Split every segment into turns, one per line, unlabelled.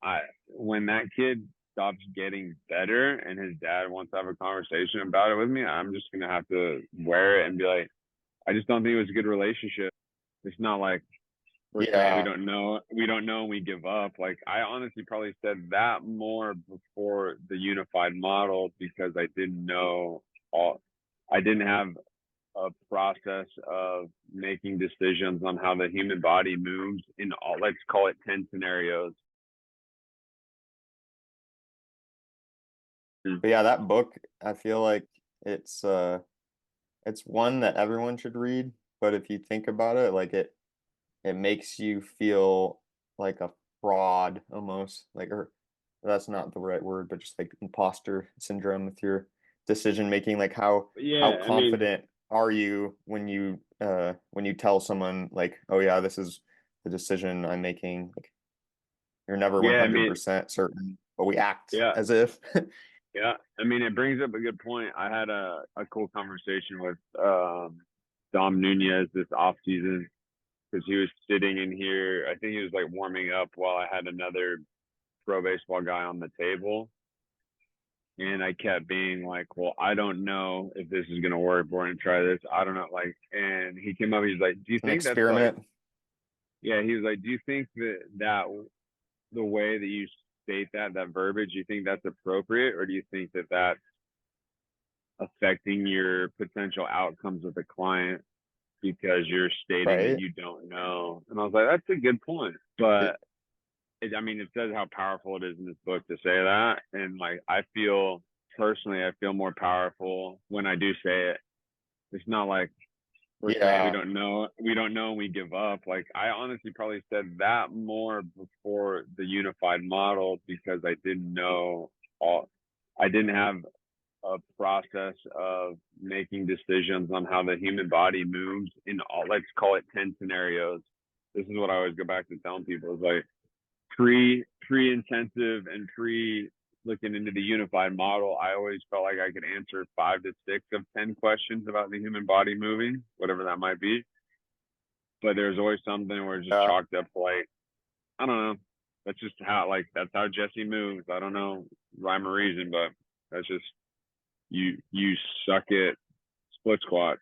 I when that kid stops getting better and his dad wants to have a conversation about it with me, I'm just gonna have to wear it and be like, I just don't think it was a good relationship. It's not like we're saying
Yeah.
we don't know, and we give up. Like I honestly probably said that more before the unified model because all, I didn't have a process of making decisions on how the human body moves in all, let's call it 10 scenarios.
But yeah, that book, I feel like it's it's one that everyone should read, but if you think about it, like it makes you feel like a fraud almost, like, or that's not the right word, but just like imposter syndrome with your decision making. Like how
Yeah, I mean,
confident are you when you tell someone like, oh yeah, this is the decision I'm making. Like you're never
yeah, I mean,
100% certain, but we act
yeah,
as if.
yeah. I mean, it brings up a good point. I had a cool conversation with Dom Nunez this off season because he was sitting in here. I think he was like warming up while I had another pro baseball guy on the table. And I kept being like, well, I don't know if this is gonna work. We're gonna try this. I don't know. Like, and he came up. He's like, do you
It's an
think that's like,
experiment.
yeah? He was like, do you think that the way that you state that verbiage, do you think that's appropriate, or do you think that that's affecting your potential outcomes with a client because you're stating that
Right.
you don't know? And I was like, that's a good point, but I mean, it says how powerful it is in this book to say that. And like, I feel personally, I feel more powerful when I do say it. It's not like we're saying
Yeah.
we don't know, and we give up. Like, I honestly probably said that more before the unified model because all, I didn't have a process of making decisions on how the human body moves in all, let's call it 10 scenarios. This is what I always go back to telling people is like, pre intensive and pre looking into the unified model, I always felt like I could answer 5 to 6 of 10 questions about the human body moving, whatever that might be. But there's always something where it's just
Yeah.
chalked up to like, I don't know. That's just how that's how Jesse moves. I don't know rhyme or reason, but that's just you suck at split squat.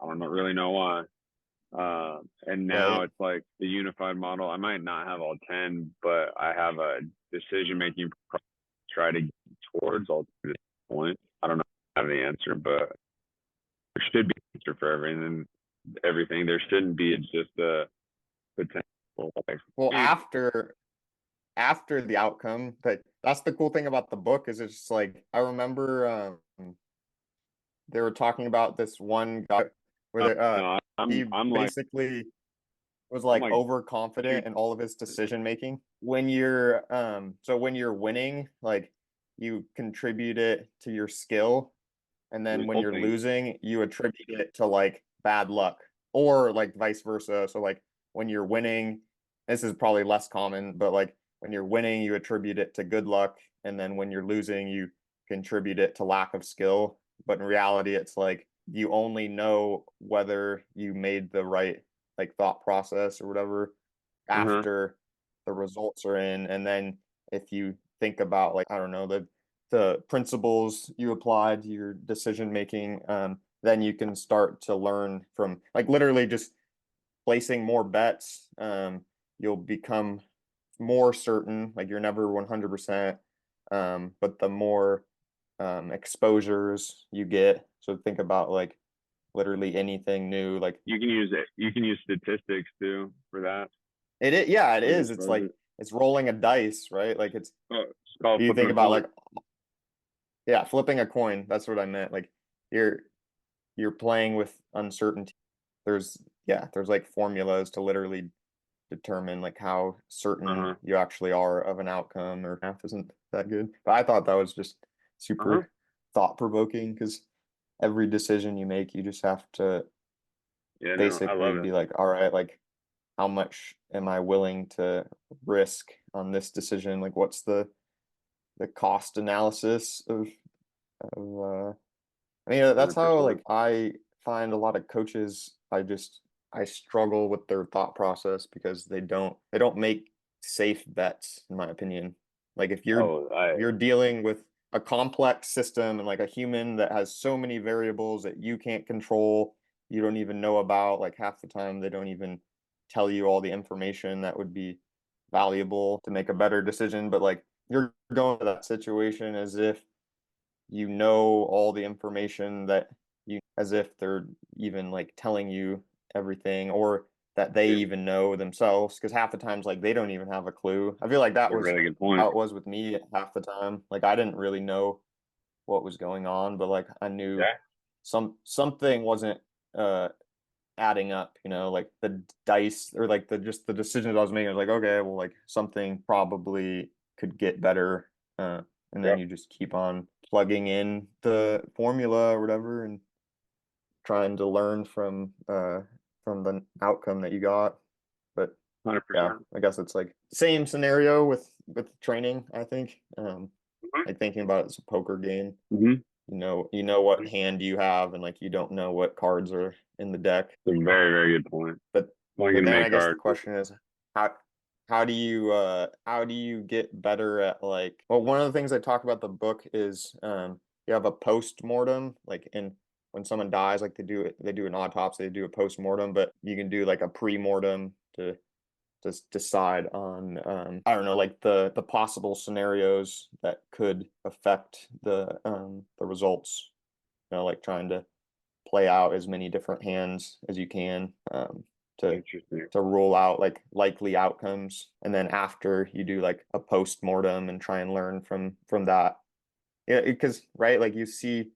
I don't really know why. And now
Right.
it's like the unified model. I might not have all 10, but I have a decision making try to get towards all to this point. I don't know if I have the answer, but there should be an answer for everything. Everything there shouldn't be. It's just a potential. Like,
Well, after the outcome, that's the cool thing about the book is it's like I remember they were talking about this one guy where
no,
he
I'm like
basically was
I'm
like
like
overconfident in all of his decision making. When you're so when you're winning, like you contribute it to your skill, and then when you're
resulting.
losing, you attribute it to like bad luck or like vice versa. So like when you're winning, this is probably less common, but like when you're winning, you attribute it to good luck, and then when you're losing, you contribute it to lack of skill. But in reality, it's like you only know whether you made the right like thought process or whatever
Uh-huh.
after the results are in. And then if you think about like, I don't know, the principles you applied to your decision making, then you can start to learn from like literally just placing more bets. You'll become more certain, like you're never 100%, but the more exposures you get. So think about like literally anything new, like
You can use it. You can use statistics too for that.
yeah, it
Like
is. It's like
exposure.
it's rolling a dice, right? Like
It's called
you
flipping
think
a
about
coin.
like yeah, flipping a coin. That's what I meant. Like you're you're playing with uncertainty. There's like formulas to literally determine like how certain
Uh-huh.
you actually are of an outcome, or math isn't that good. But I thought that was just
Uh-huh.
super thought provoking because every decision you make, you just have to
Yeah, no, I
basically
love it.
be like, all right, like how much am I willing to risk on this decision? Like what's the cost analysis of I mean, that's how
100%.
like I find a lot of coaches, I struggle with their thought process because they don't make safe bets, in my opinion. Like if
Oh,
you're dealing with a complex system and like a human that has so many variables that you can't control, you don't even know about, like half the time they don't even tell you all the information that would be valuable to make a better decision. But like you're going to that situation as if you know all the information that you, as if they're even like telling you everything, or that they
dude,
even know themselves, because half the times like they don't even have a clue. I feel like that
a
was
really good point.
how it was with me half the time. Like I didn't really know what was going on, but like I knew
Yeah,
something wasn't uh adding up, like the dice, or like the just the decisions I was making. I was like, okay, well, like something probably could get better. And then
yep,
you just keep on plugging in the formula or whatever and trying to learn from the outcome that you got. But yeah,
100%.
I guess it's like same scenario with training, I think. Like thinking about it as a poker game.
Mm-hmm.
You know what hand you have, and like you don't know what cards are in the deck.
It's a very, very good point.
But
Only
but
going to
then I
make
guess the
our,
question is how do you get better at, like, well, one of the things I talk about the book is you have a post-mortem, like in when someone dies, like they do an autopsy, they do a post-mortem, but you can do like a pre-mortem to just decide on I don't know, like the possible scenarios that could affect the results, like trying to play out as many different hands as you can, to
interesting.
to rule out like likely outcomes, and then after you do like a post-mortem and try and learn from that. Yeah, because right, like you see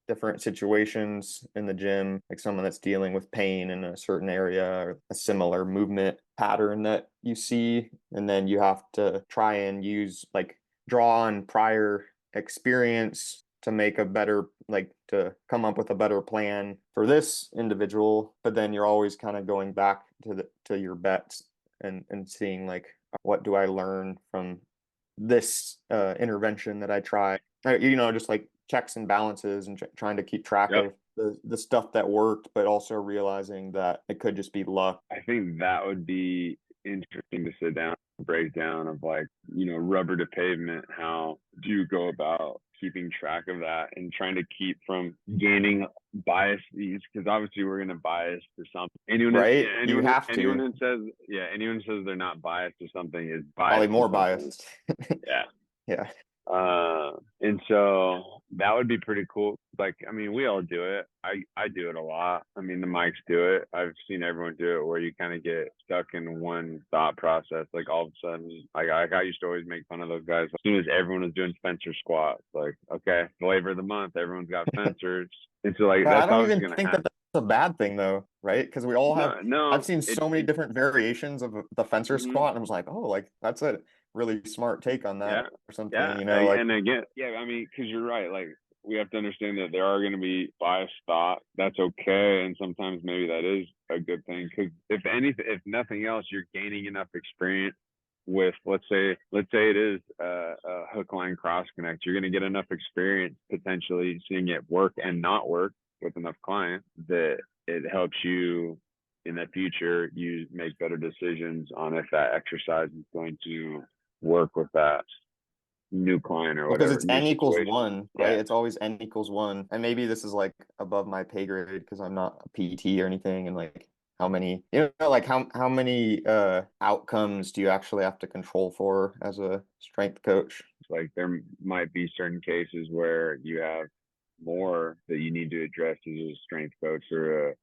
different situations in the gym, like someone that's dealing with pain in a certain area or a similar movement pattern that you see, and then you have to try and use like draw on prior experience to make a better, like to come up with a better plan for this individual. But then you're always kind of going back to your bets and seeing like what do I learn from this intervention that I try. Just like checks and balances and trying to keep track
Yep.
of the stuff that worked, but also realizing that it could just be luck.
I think that would be interesting to sit down and break down of like, rubber to pavement. How do you go about keeping track of that and trying to keep from gaining bias? Because obviously we're going to bias to something.
Right? You have
Anyone
to.
who says, yeah, anyone who says they're not biased to something is
Probably
biased to
more
something.
biased.
Yeah.
Yeah.
And so that would be pretty cool. Like, I mean, we all do it. I do it a lot. I mean, the mics do it. I've seen everyone do it where you kind of get stuck in one thought process. Like all of a sudden, I used to always make fun of those guys. As soon as everyone was doing fencer squats, like, okay, flavor of the month, everyone's got fencers. And so like
I
that's
don't
obviously
even
gonna
think that
happen.
that's a bad thing though, right? Because we all have,
No,
I've
no,
seen so many different variations of the fencer
mhm.
squat, and I was like, oh, like that's a really smart take on that
Yeah,
or something,
yeah,
like,
and again, yeah. I mean, because you're right. Like we have to understand that there are going to be biased thought. That's okay, and sometimes maybe that is a good thing. Because if nothing else, you're gaining enough experience with, let's say it is a hook line cross connect. You're going to get enough experience potentially seeing it work and not work with enough clients that it helps you in the future. You make better decisions on if that exercise is going to work with that new client or
well, because
whatever,
it's
new
n equals
situation.
one, right?
Yeah.
It's always n equals one. And maybe this is like above my pay grade because I'm not a PT or anything. And like how many, like how many outcomes do you actually have to control for as a strength coach?
Like there might be certain cases where you have more that you need to address as a strength coach or a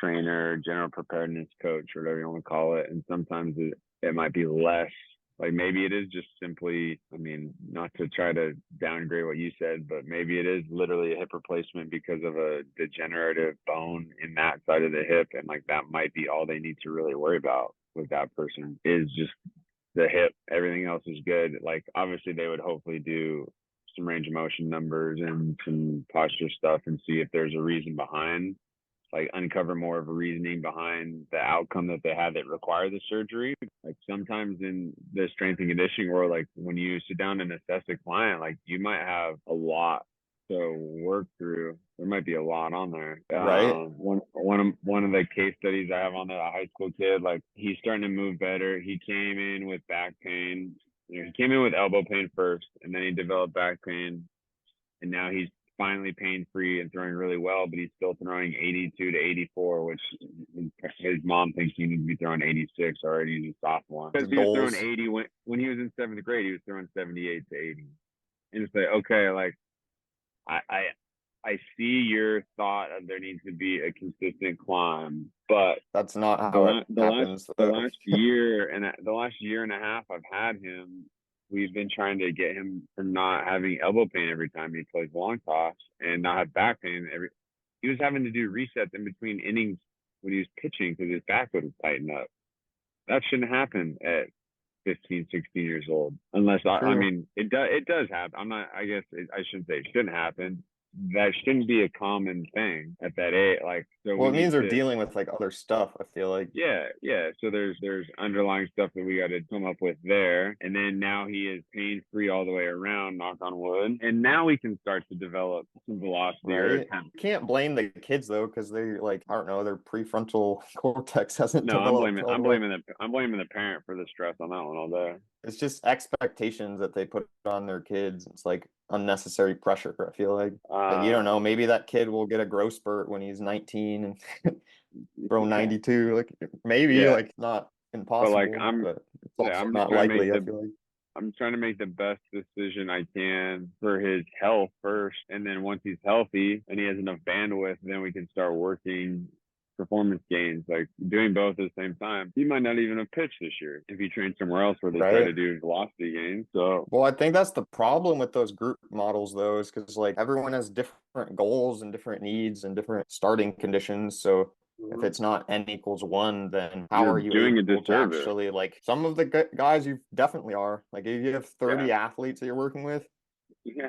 trainer, general preparedness coach, or whatever you want to call it. And sometimes it might be less. Like maybe it is just simply, I mean, not to try to downgrade what you said, but maybe it is literally a hip replacement because of a degenerative bone in that side of the hip. And like that might be all they need to really worry about with that person is just the hip. Everything else is good. Like obviously they would hopefully do some range of motion numbers and some posture stuff and see if there's a reason behind, like uncover more of a reasoning behind the outcome that they had that required the surgery. Like sometimes in the strength and conditioning world, like when you sit down and assess a client, like you might have a lot to work through. There might be a lot on there.
right?
One of the case studies I have on there, a high school kid, like he's starting to move better. He came in with back pain. He came in with elbow pain first, and then he developed back pain, and now he's finally pain free and throwing really well. But he's still throwing 82 to 84, which his mom thinks he needs to be throwing 86 already. He's a sophomore because
His
he was throwing
goals,
80 when he was in seventh grade. He was throwing 78 to 80, and it's like, okay, like I I I see your thought of there needs to be a consistent climb, but
that's not
the
how it
last the last
happens
the
though.
last year and the last year and a half I've had him, we've been trying to get him from not having elbow pain every time he plays long toss and not have back pain every. He was having to do resets in between innings when he was pitching because his back would tighten up. That shouldn't happen at 15, 16 years old. Unless I
True.
mean, it does happen. I'm not, I guess I shouldn't say it shouldn't happen. That shouldn't be a common thing at that age. Like, so
Well,
we
it
need
means they're
to,
dealing with like other stuff, I feel like.
yeah, yeah. So there's underlying stuff that we got to come up with there, and then now he is pain free all the way around. Knock on wood. And now we can start to develop some velocity or
Right?
attempt.
Can't blame the kids though, because they like, I don't know, their prefrontal cortex hasn't
No,
developed all the way.
I'm blaming the parent for the stress on that one all day.
It's just expectations that they put on their kids. It's like unnecessary pressure, I feel like you don't know,
Um,
maybe that kid will get a growth spurt when he's 19 and throw 92. Like maybe
yeah,
like not
but like
impossible, but it's
yeah,
also
I'm just
not
trying to make
likely, I
the
feel like.
I'm trying to make the best decision I can for his health first. And then once he's healthy and he has enough bandwidth, then we can start working performance gains, like doing both at the same time. He might not even have pitched this year if he trained somewhere else where they try
Right?
to do velocity gains. So,
Well, I think that's the problem with those group models, though, is because like everyone has different goals and different needs and different starting conditions. So if it's not n equals one, then how
you're
are you
doing a
able to
disservice.
actually like some of the guys you definitely are like if you have
Yeah.
30 athletes that you're working with, at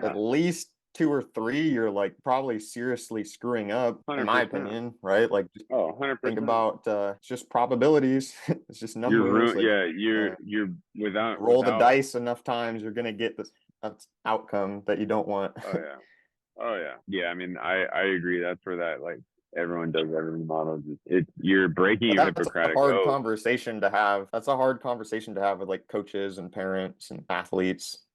Yeah.
least two or three you're like probably seriously screwing up, in my
100%.
opinion, right? Like just
Oh,
think
100%.
about it's just probabilities, it's just numbers. Like
Yeah,
uh,
you're
roll the
without,
dice enough times, you're gonna get this outcome that you don't want.
oh, yeah. Oh yeah, yeah. I mean, I agree. That's where that like everyone does everything models. You're breaking
But
your
that's a
Hippocratic
hard
oath.
conversation to have. That's a hard conversation to have with like coaches and parents and athletes.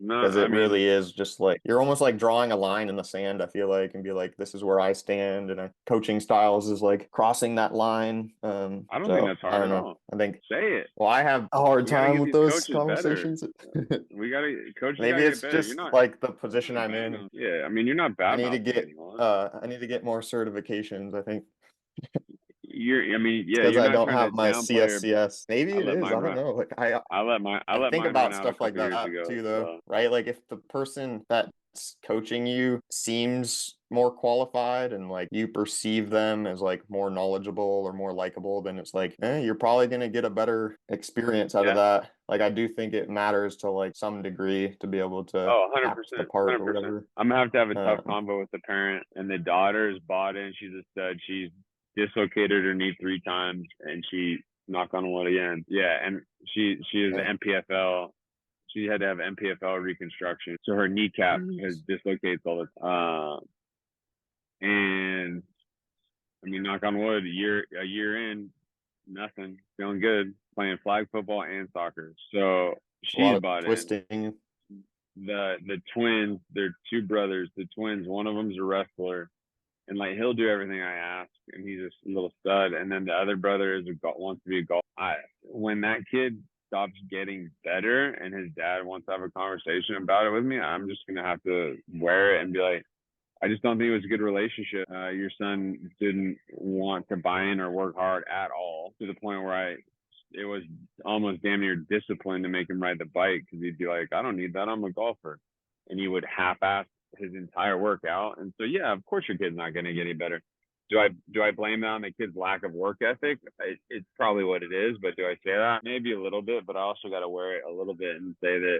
No,
Because
I
it
mean,
really is just like you're almost like drawing a line in the sand, I feel like, and be like, this is where I stand. And coaching styles is like crossing that line.
I don't think
So
that's
I
hard
don't
at
know.
all.
I think,
Say it.
well, I have a hard
We got to
time
get
with
these
those
coaches better.
conversations.
Coaches got
Maybe
to get
it's
better.
just like the
You're
position
not
I'm
bad
in.
mouthing. Yeah, I mean, you're not
I
bad
need to
mouthing
get
anyone.
I need to get more certifications, I think.
I mean,
It's
yeah,
because
you're
I
not
don't
trying to
have my
downplay.
CSCS. Maybe
I
it
let
is.
mine
I don't
run.
know. Like
I
I
let
think
mine run
about
out a
stuff like
couple years
that
ago.
too, though,
So
right? Like if the person that's coaching you seems more qualified and like you perceive them as like more knowledgeable or more likable, then it's like, you're probably gonna get a better experience out of
yeah.
that. Like I do think it matters to like some degree to be able to
Oh,
act the
100%,
part or
100%.
whatever.
I'm gonna have a tough
Um,
convo with the parent, and the daughter is bought in. She's a stud. She's dislocated her knee 3 times, and she knock on wood again. Yeah, and she is
okay.
an MPFL. She had to have MPFL reconstruction, so her kneecap has
Jeez.
dislocates all the time. And I mean, knock on wood, a year in, nothing, feeling good, playing flag football and soccer. So
It's a lot
she's
of
bought in.
twisting.
The twins, they're two brothers. The twins, one of them's a wrestler, and like he'll do everything I ask, and he's a little stud. And then the other brother wants to be a golf. When that kid stops getting better, and his dad wants to have a conversation about it with me, I'm just gonna have to wear it and be like, I just don't think it was a good relationship. Your son didn't want to buy in or work hard at all to the point where it was almost damn near discipline to make him ride the bike because he'd be like, I don't need that. I'm a golfer. And he would half-ass his entire workout. And so, yeah, of course your kid's not going to get any better. Do I blame that on the kid's lack of work ethic? It's probably what it is, but do I say that? Maybe a little bit, but I also got to wear it a little bit and say that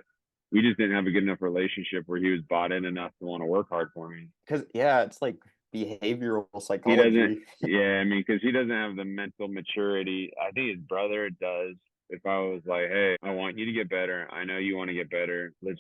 we just didn't have a good enough relationship where he was bought in enough to want to work hard for me.
Because yeah, it's like behavioral
He doesn't,
psychology.
yeah, I mean, because he doesn't have the mental maturity. I think his brother does. if I was like, hey, I want you to get better. I know you want to get better. Let's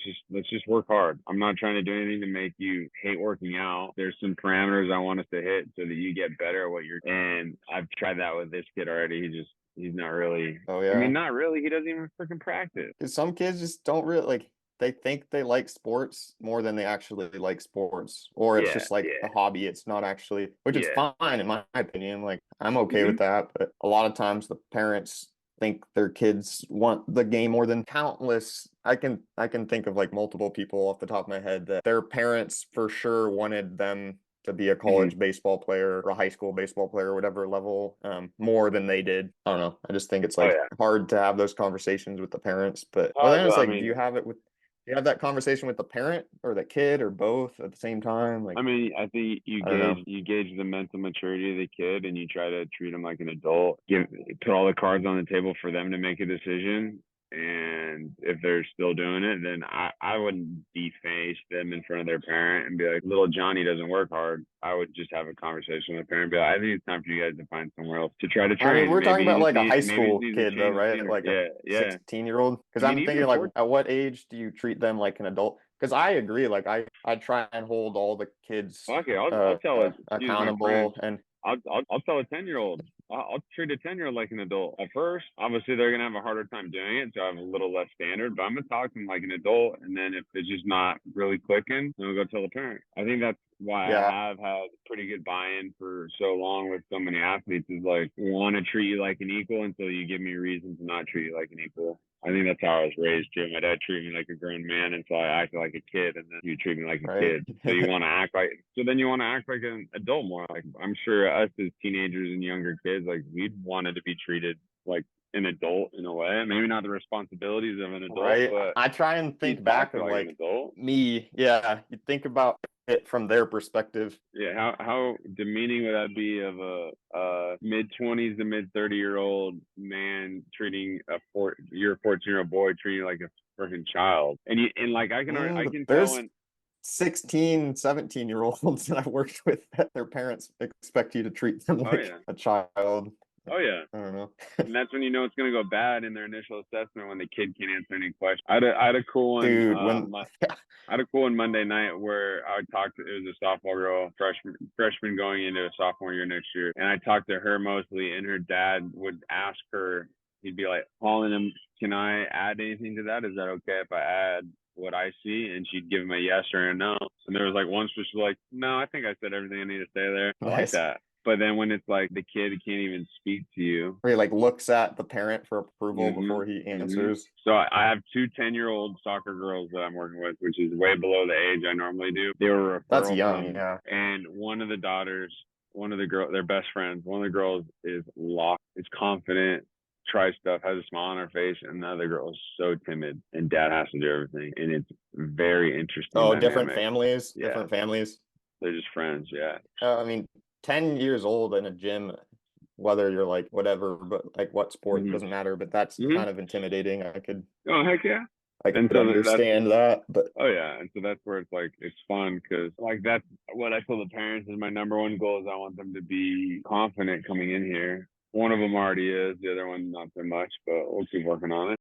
just work hard. I'm not trying to do anything to make you hate working out. There's some parameters I want us to hit so that you get better at what you're. And I've tried that with this kid already. He's not really.
Oh
I mean,
yeah.
not really. He doesn't even freaking practice.
'Cause some kids just don't really like, they think they like sports more than they actually like sports, or it's
Yeah,
just like a
yeah,
hobby. It's not actually, which is
yeah.
fine in my opinion. Like I'm okay
Hmm.
with that, but a lot of times the parents think their kids want the game more than countless. I can think of like multiple people off the top of my head that their parents for sure wanted them to be a
Hmm.
college baseball player or a high school baseball player, whatever level, more than they did. I don't know. I just think it's
Oh
like
yeah.
hard to have those conversations with the parents. But then it's
I
like, do
mean,
you have it with, do you have that conversation with the parent or the kid or both at the same time? Like,
I think
I don't know.
you gauge the mental maturity of the kid, and you try to treat them like an adult. Put all the cards on the table for them to make a decision. And if they're still doing it, then I wouldn't deface them in front of their parent and be like, little Johnny doesn't work hard. I would just have a conversation with the parent and be like, I think it's time for you guys to find somewhere else to try to
I mean,
train.
we're talking about like a high
Maybe he just
school
needs to
kid though,
change the
right?
scenery.
Like a
Yeah, yeah.
16-year-old. Because
I mean,
I'm
even
thinking like,
14.
at what age do you treat them like an adult? Because I agree, like I try and hold all the kids
Okay, I'll tell it. Excuse my French.
accountable, and
I'll tell a 10-year-old. I'll treat a 10-year-old like an adult. At first, obviously they're gonna have a harder time doing it, so I have a little less standard. But I'm gonna talk to them like an adult, and then if it's just not really clicking, then we'll go tell the parent. I think that's why I
yeah,
have had pretty good buy-in for so long with so many athletes. Is like want to treat you like an equal until you give me a reason to not treat you like an equal. I think that's how I was raised too. My dad treated me like a grown man until I acted like a kid, and then you treat me like a
right.
kid. So you want to act like, so then you want to act like an adult more. Like I'm sure us as teenagers and younger kids, like we'd wanted to be treated like an adult in a way. Maybe not the responsibilities of an adult,
Right.
but
I try and
you
think
talk
back
to
of
like an
like
adult.
me. Yeah, you think about it from their perspective.
Yeah, how demeaning would that be of a mid 20s to mid 30-year-old man treating your 14-year-old boy treating you like a freaking child? And like I
But
can tell
there's
when.
16, 17-year-olds that I worked with that their parents expect you to treat them
Oh
like
yeah,
a child.
oh yeah.
I don't know.
And that's when you know it's going to go bad in their initial assessment when the kid can't answer any questions. I had a cool one.
Dude, when
I had a cool one Monday night where I talked to, it was a sophomore girl, freshman going into a sophomore year next year. And I talked to her mostly, and her dad would ask her, he'd be like, calling him, can I add anything to that? Is that okay if I add what I see? And she'd give him a yes or a no. And there was like once where she's like, no, I think I said everything I need to say there. I like
nice,
that. But then when it's like the kid can't even speak to you.
where he like looks at the parent for approval
Hmm.
before he
Hmm.
answers.
So I have two 10-year-old soccer girls that I'm working with, which is way below the age I normally do. They were a
That's
referral
young,
from,
yeah.
and one of the daughters, one of the girl, their best friends, one of the girls is locked, is confident, tries stuff, has a smile on her face, and the other girl is so timid, and dad has to do everything, and it's very interesting
Oh, different
dynamic.
families,
Yeah,
different families.
they're just friends. Yeah.
I mean, 10 years old in a gym, whether you're like whatever, but like what sport
Hmm.
doesn't matter, but that's
Hmm.
kind of intimidating. I could
Oh heck yeah.
I
And
could
so that's.
understand that, but
Oh yeah, and so that's where it's like it's fun because like that's what I tell the parents is my number one goal is I want them to be confident coming in here. One of them already is, the other one not so much, but we'll keep working on it.